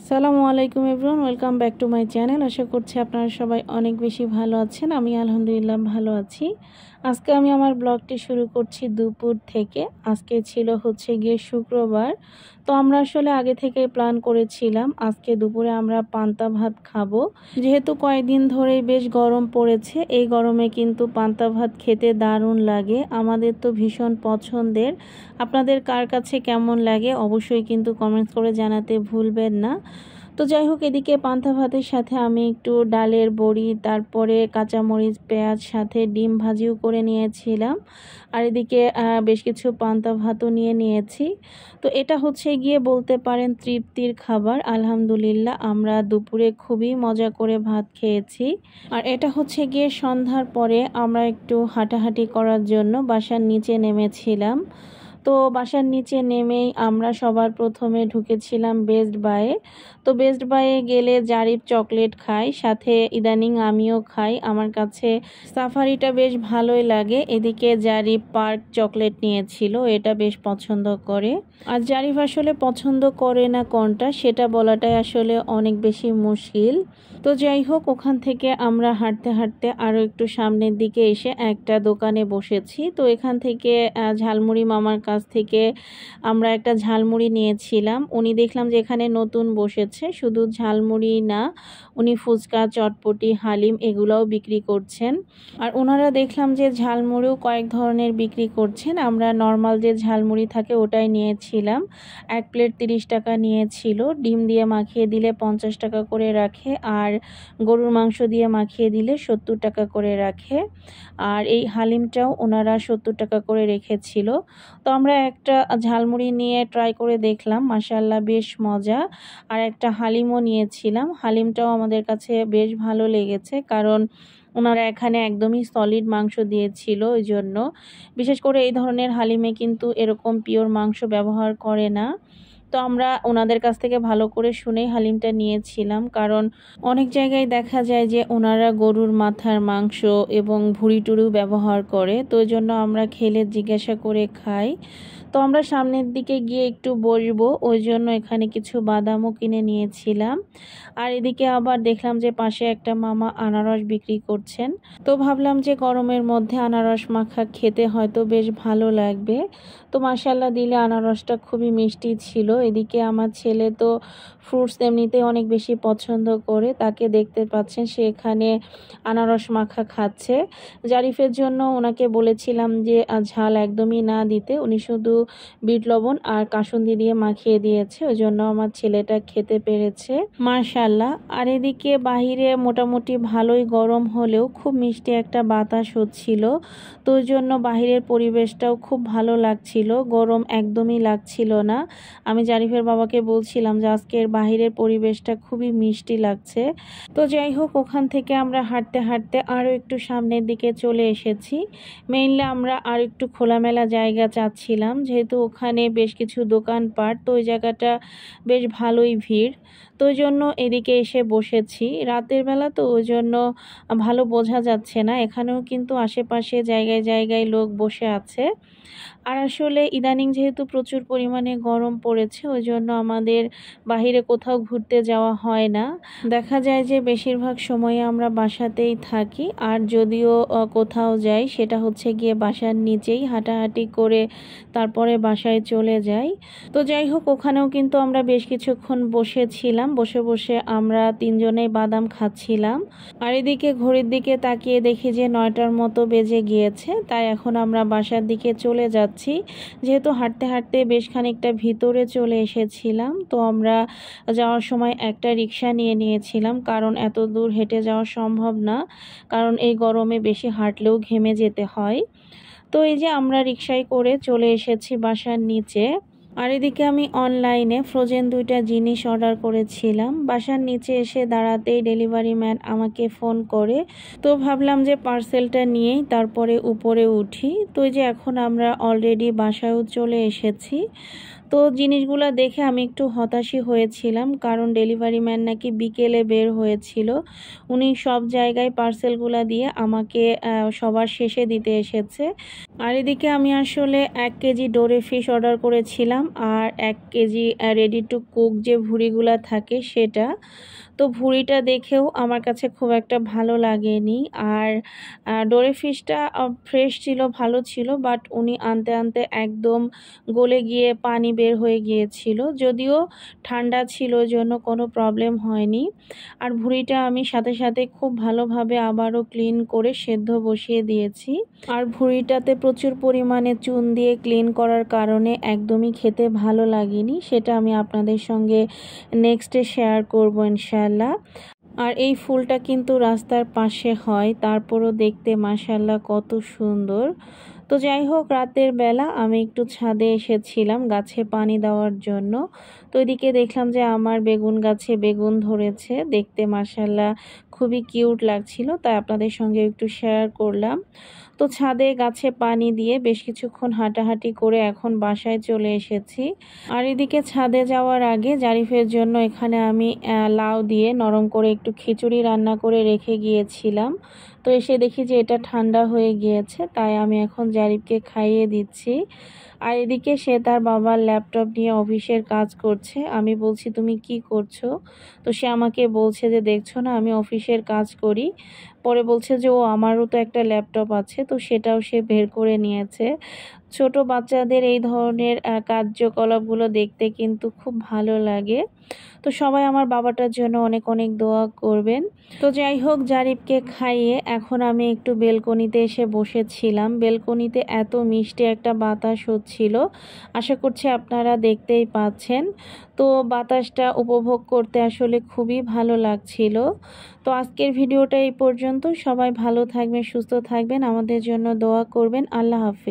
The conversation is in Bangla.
সালামু আলাইকুম everyone, welcome back to my channel. আশা করছি আপনারা সবাই অনেক বেশি ভালো আছেন। আমি আলহামদুলিল্লাহ ভালো আছি। আজকে আমি আমার ব্লগটি শুরু করছি দুপুর থেকে। আজকে ছিল গিয়ে শুক্রবার। তো আমরা আসলে আগে থেকে প্ল্যান করেছিলাম আজকে দুপুরে আমরা পান্তা ভাত খাবো। যেহেতু কয়েকদিন ধরেই বেশ গরম পড়েছে, এই গরমে কিন্তু পান্তা ভাত খেতে দারুণ লাগে। আমাদের তো ভীষণ পছন্দের। আপনাদের কার কাছে কেমন লাগে অবশ্যই কিন্তু কমেন্টস করে জানাতে ভুলবেন না। তো যাই হোক, এদিকে পান্তা ভাতের সাথে আমি একটু ডালের বড়ি, তারপরে কাঁচামরিচ, পেঁয়াজ, সাথে ডিম ভাজিও করে নিয়েছিলাম। আর এদিকে বেশ কিছু পান্তা ভাতও নিয়েছি। তো এটা গিয়ে বলতে পারেন তৃপ্তির খাবার। আলহামদুলিল্লাহ আমরা দুপুরে খুবই মজা করে ভাত খেয়েছি। আর এটা গিয়ে সন্ধ্যার পরে আমরা একটু হাঁটাহাঁটি করার জন্য বাসার নিচে নেমেছিলাম। তো বাসার নিচে নেমেই আমরা সবার প্রথমে ঢুকেছিলাম বেস্ট বাইয়ে। তো বেস্ট বাইয়ে গেলে জারিফ চকলেট খাই, সাথে ইদানিং আমিও খাই। আমার কাছে সাফারিটা বেশ ভালোই লাগে। এদিকে জারিফ পার্ক চকলেট নিয়েছিল, এটা বেশ পছন্দ করে। আর জারিফ আসলে পছন্দ করে না কোনটা সেটা বলাটাই আসলে অনেক বেশি মুশকিল। তো যাই হোক, ওখান থেকে আমরা হাঁটতে হাঁটতে আরও একটু সামনের দিকে এসে একটা দোকানে বসেছি। তো এখান থেকে ঝালমুড়ি মামার কাছ থেকে আমরা একটা ঝালমুড়ি নিয়েছিলাম। উনি দেখলাম যে এখানে নতুন বসেছে, শুধু ঝালমুড়ি না, উনি ফুচকা, চটপটি, হালিম এগুলোও বিক্রি করছেন। আর ওনারা দেখলাম যে ঝালমুড়িও কয়েক ধরনের বিক্রি করছেন। আমরা নর্মাল যে ঝালমুড়ি থাকে ওটাই নিয়েছিলাম। এক প্লেট 30 টাকা নিয়েছিল। ডিম দিয়ে মাখিয়ে দিলে 50 টাকা করে রাখে, আর গরুর মাংস দিয়ে মাখিয়ে দিলে 70 টাকা করে রাখে। আর এই হালিমটাও ওনারা 70 টাকা করে রেখেছিল। তো আমরা একটা ঝালমুড়ি নিয়ে ট্রাই করে দেখলাম, মাশাআল্লাহ বেশ মজা। আর একটা হালিমও নিয়েছিলাম, হালিমটাও আমাদের কাছে বেশ ভালো লেগেছে, কারণ ওনারা এখানে একদমই সলিড মাংস দিয়েছিল। ওই জন্য বিশেষ করে এই ধরনের হালিমে কিন্তু এরকম পিওর মাংস ব্যবহার করে না। তো আমরা ওনাদের কাছ থেকে ভালো করে শুনেই হালিমটা নিয়েছিলাম, কারণ অনেক জায়গায় দেখা যায় যে ওনারা গরুর মাথার মাংস এবং ভুঁড়ি টুড়িও ব্যবহার করে। তো ওই জন্য আমরা খেলে জিজ্ঞাসা করে খাই। তো আমরা সামনের দিকে গিয়ে একটু বসবো, ওই জন্য এখানে কিছু বাদামও কিনে নিয়েছিলাম। আর এদিকে আবার দেখলাম যে পাশে একটা মামা আনারস বিক্রি করছেন। তো ভাবলাম যে গরমের মধ্যে আনারস মাখা খেতে হয়তো বেশ ভালো লাগবে। তো মাশাআল্লাহ দিলে আনারসটা খুবই মিষ্টি ছিল। এদিকে আমার ছেলে তো ফ্রুটস এমনিতে অনেক বেশি পছন্দ করে, তাকে দেখতে পাচ্ছেন সে এখানে আনারস মাখা খাচ্ছে। জারিফের জন্য ওনাকে বলেছিলাম যে ঝাল একদমই না দিতে, উনি শুধু বিট লবণ আর কাসুন্দি দিয়ে মাখিয়ে দিয়েছে, ওই জন্য আমার ছেলেটা খেতে পেরেছে মাশাআল্লাহ। আর এদিকে বাহিরে মোটামুটি ভালোই গরম হলেও খুব মিষ্টি একটা বাতাস হচ্ছিল। তো ওই জন্য বাহিরের পরিবেশটাও খুব ভালো লাগছিল, গরম একদমই লাগছিল না। আমি জারিফের বাবাকে বলছিলাম যে আজকের বাহিরের পরিবেশটা খুবই মিষ্টি লাগছে। তো যাই হোক, ওখান থেকে আমরা হাঁটতে হাঁটতে আরও একটু সামনের দিকে চলে এসেছি। মেইনলি আমরা আর একটু খোলামেলা জায়গা চাচ্ছিলাম, যেহেতু ওখানে বেশ কিছু দোকানপাট, তো ওই জায়গাটা বেশ ভালোই ভিড়। তো ওই জন্য এদিকে এসে বসেছি। রাতের বেলা তো ওই জন্য ভালো বোঝা যাচ্ছে না, এখানেও কিন্তু আশেপাশে জায়গায় জায়গায় লোক বসে আছে। আর আসলে ইদানিং যেহেতু প্রচুর পরিমাণে গরম পড়েছে, ওই জন্য আমাদের বাহিরে কোথাও ঘুরতে যাওয়া হয় না। দেখা যায় যে বেশিরভাগ সময়ে আমরা বাসাতেই থাকি, আর যদিও কোথাও যাই সেটা গিয়ে বাসার নিচেই হাঁটাহাঁটি করে তারপরে বাসায় চলে যাই। তো যাই হোক, ওখানেও কিন্তু আমরা বেশ কিছুক্ষণ বসেছিলাম, বসে বসে আমরা তিনজনেই বাদাম খাচ্ছিলাম। আর এদিকে ঘড়ির দিকে তাকিয়ে দেখি যে 9টার মতো বেজে গিয়েছে, তাই এখন আমরা বাসার দিকে চলে যাচ্ছি। যেহেতু হাঁটতে হাঁটতে বেশ খানিকটা ভিতরে চলে এসেছিলাম, তো আমরা যাওয়ার সময় একটা রিক্সা নিয়েছিলাম, কারণ এত দূর হেঁটে যাওয়া সম্ভব না, কারণ এই গরমে বেশি হাঁটলেও ঘেমে যেতে হয়। তো এই যে আমরা রিক্সায় করে চলে এসেছি বাসার নিচে। আর এদিকে আমি অনলাইনে ফ্রোজেন 2টা জিনিস অর্ডার করেছিলাম। বাসার নিচে এসে দাঁড়াতেই ডেলিভারি ম্যান আমাকে ফোন করে। তো ভাবলাম যে পার্সেলটা নিয়েই তারপরে উপরে উঠি। তো এই যে এখন আমরা অলরেডি বাসায়ও চলে এসেছি। তো জিনিসগুলো দেখে আমি একটু হতাশই হয়েছিলাম, কারণ ডেলিভারি ম্যান নাকি বিকেলে বের হয়েছিল। উনি সব জায়গায় পার্সেলগুলো দিয়ে আমাকে সবার শেষে দিতে এসেছে। আর এদিকে আমি আসলে 1 কেজি ডোরে ফিশ অর্ডার করেছিলাম আর 1 কেজি রেডি টু কুক যে ভুঁড়িগুলা থাকে সেটা। তো ভুঁড়িটা দেখেও আমার কাছে খুব একটা ভালো লাগেনি। আর ডোরে ফিশটা ফ্রেশ ছিল, ভালো ছিল, বাট উনি আনতে আনতে একদম গলে গিয়ে পানি বের হয়ে গিয়েছিল। যদিও ঠান্ডা ছিল জন্য কোনো প্রবলেম হয়নি। আর ভুঁড়িটা আমি সাথে সাথে খুব ভালোভাবে আবারও ক্লিন করে সেদ্ধ বসিয়ে দিয়েছি। আর ভুঁড়িটাতে প্রচুর পরিমাণে চুন দিয়ে ক্লিন করার কারণে একদমই খেতে ভালো লাগেনি। সেটা আমি আপনাদের সঙ্গে নেক্সটে শেয়ার করব ইনশাআল্লাহ। আর এই ফুলটা কিন্তু রাস্তার পাশে হয়, তারপরও দেখতে মাশাআল্লাহ কত সুন্দর। তো যাই হোক, রাতের বেলা আমি একটু ছাদে এসেছিলাম গাছে পানি দেওয়ার জন্য। তো এদিকে দেখলাম যে আমার বেগুন গাছে বেগুন ধরেছে, দেখতে মাশাআল্লাহ খুবই কিউট লাগছিল, তাই আপনাদের সঙ্গে একটু শেয়ার করলাম। তো ছাদে গাছে পানি দিয়ে বেশ কিছুক্ষণ হাঁটাহাঁটি করে এখন বাসায় চলে এসেছি। আর এদিকে ছাদে যাওয়ার আগে জারিফের জন্য এখানে আমি লাউ দিয়ে নরম করে একটু খিচুড়ি রান্না করে রেখে গিয়েছিলাম। তো এসে দেখি যে এটা ঠান্ডা হয়ে গিয়েছে, তাই আমি এখন জারিফকে খাইয়ে দিচ্ছি। আর এদিকে সে তার বাবার ল্যাপটপ নিয়ে অফিসের কাজ করছে। আমি বলছি তুমি কি করছো? তো সে আমাকে বলছে যে দেখছো না আমি অফিসের কাজ করি। পরে বলছে যে ও আমারও তো একটা ল্যাপটপ আছে, তো সেটাও সে বের করে নিয়েছে। ছোট বাচ্চাদের এই ধরনের কার্যকলাপগুলো দেখতে কিন্তু খুব ভালো লাগে। তো সবাই আমার বাবাটার জন্য অনেক অনেক দোয়া করবেন। তো যাই হোক, জারিফকে খাইয়ে এখন আমি একটু বেলকনিতে এসে বসেছিলাম। বেলকনিতে এত মিষ্টি একটা বাতাস হচ্ছিল, আশা করছি আপনারা দেখতেই পাচ্ছেন। তো বাতাসটা উপভোগ করতে আসলে খুবই ভালো লাগছিল। তো আজকের ভিডিওটা এই পর্যন্ত। সবাই ভালো থাকবেন, সুস্থ থাকবেন, আমাদের জন্য দোয়া করবেন। আল্লাহ হাফেজ।